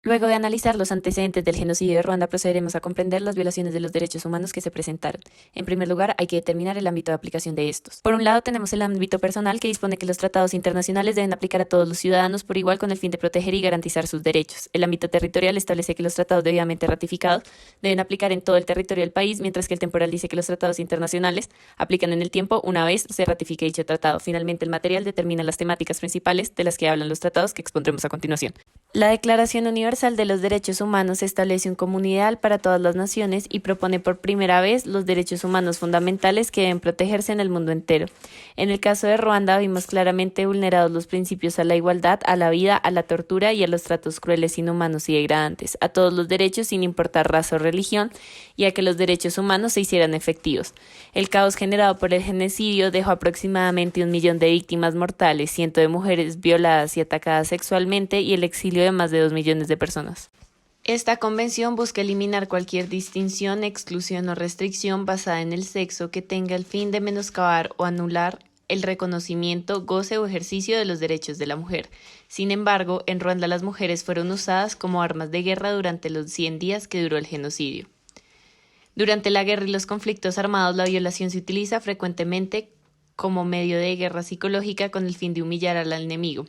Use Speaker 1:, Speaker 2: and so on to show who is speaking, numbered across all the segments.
Speaker 1: Luego de analizar los antecedentes del genocidio de Ruanda, procederemos a comprender las violaciones de los derechos humanos que se presentaron. En primer lugar, hay que determinar el ámbito de aplicación de estos. Por un lado, tenemos el ámbito personal, que dispone que los tratados internacionales deben aplicar a todos los ciudadanos por igual con el fin de proteger y garantizar sus derechos. El ámbito territorial establece que los tratados debidamente ratificados deben aplicar en todo el territorio del país, mientras que el temporal dice que los tratados internacionales aplican en el tiempo una vez se ratifique dicho tratado. Finalmente, el material determina las temáticas principales de las que hablan los tratados que expondremos a continuación. La Declaración Universal de los Derechos Humanos establece un común ideal para todas las naciones y propone por primera vez los derechos humanos fundamentales que deben protegerse en el mundo entero. En el caso de Ruanda vimos claramente vulnerados los principios a la igualdad, a la vida, a la tortura y a los tratos crueles, inhumanos y degradantes, a todos los derechos sin importar raza o religión, y a que los derechos humanos se hicieran efectivos. El caos generado por el genocidio dejó aproximadamente 1 millón de víctimas mortales, cientos de mujeres violadas y atacadas sexualmente y el exilio de más de 2 millones de personas. Esta convención busca eliminar cualquier distinción, exclusión o restricción basada en el sexo que tenga el fin de menoscabar o anular el reconocimiento, goce o ejercicio de los derechos de la mujer. Sin embargo, en Ruanda las mujeres fueron usadas como armas de guerra durante los 100 días que duró el genocidio. Durante la guerra y los conflictos armados, la violación se utiliza frecuentemente como medio de guerra psicológica con el fin de humillar al enemigo.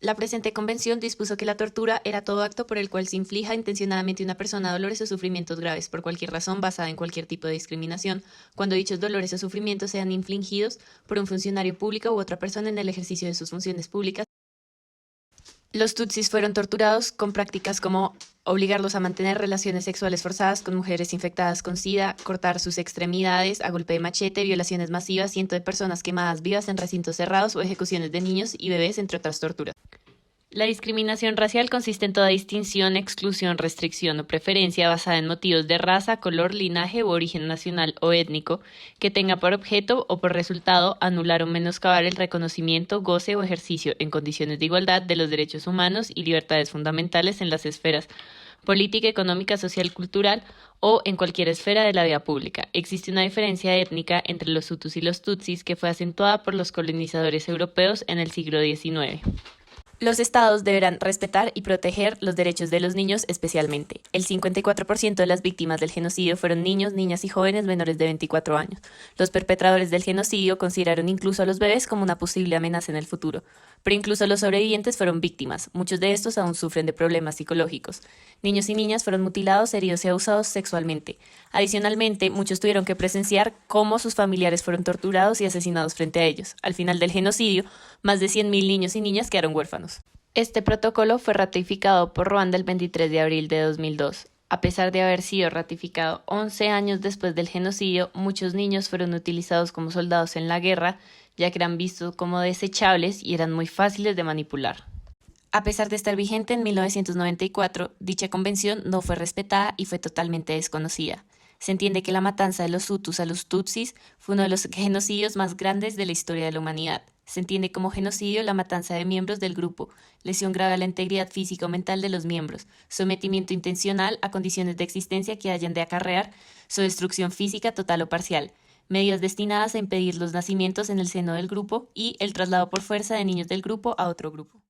Speaker 1: La presente convención dispuso que la tortura era todo acto por el cual se inflija intencionadamente a una persona dolores o sufrimientos graves por cualquier razón basada en cualquier tipo de discriminación, cuando dichos dolores o sufrimientos sean infligidos por un funcionario público u otra persona en el ejercicio de sus funciones públicas. Los tutsis fueron torturados con prácticas como obligarlos a mantener relaciones sexuales forzadas con mujeres infectadas con SIDA, cortar sus extremidades a golpe de machete, violaciones masivas, cientos de personas quemadas vivas en recintos cerrados o ejecuciones de niños y bebés, entre otras torturas. La discriminación racial consiste en toda distinción, exclusión, restricción o preferencia basada en motivos de raza, color, linaje u origen nacional o étnico que tenga por objeto o por resultado anular o menoscabar el reconocimiento, goce o ejercicio en condiciones de igualdad de los derechos humanos y libertades fundamentales en las esferas política, económica, social, cultural o en cualquier esfera de la vida pública. Existe una diferencia étnica entre los hutus y los tutsis que fue acentuada por los colonizadores europeos en el siglo XIX. Los estados deberán respetar y proteger los derechos de los niños especialmente. El 54% de las víctimas del genocidio fueron niños, niñas y jóvenes menores de 24 años. Los perpetradores del genocidio consideraron incluso a los bebés como una posible amenaza en el futuro. Pero incluso los sobrevivientes fueron víctimas. Muchos de estos aún sufren de problemas psicológicos. Niños y niñas fueron mutilados, heridos y abusados sexualmente. Adicionalmente, muchos tuvieron que presenciar cómo sus familiares fueron torturados y asesinados frente a ellos. Al final del genocidio, más de 100.000 niños y niñas quedaron huérfanos. Este protocolo fue ratificado por Ruanda el 23 de abril de 2002. A pesar de haber sido ratificado 11 años después del genocidio, muchos niños fueron utilizados como soldados en la guerra, ya que eran vistos como desechables y eran muy fáciles de manipular. A pesar de estar vigente en 1994, dicha convención no fue respetada y fue totalmente desconocida. Se entiende que la matanza de los hutus a los tutsis fue uno de los genocidios más grandes de la historia de la humanidad. Se entiende como genocidio la matanza de miembros del grupo, lesión grave a la integridad física o mental de los miembros, sometimiento intencional a condiciones de existencia que hayan de acarrear su destrucción física total o parcial, medidas destinadas a impedir los nacimientos en el seno del grupo y el traslado por fuerza de niños del grupo a otro grupo.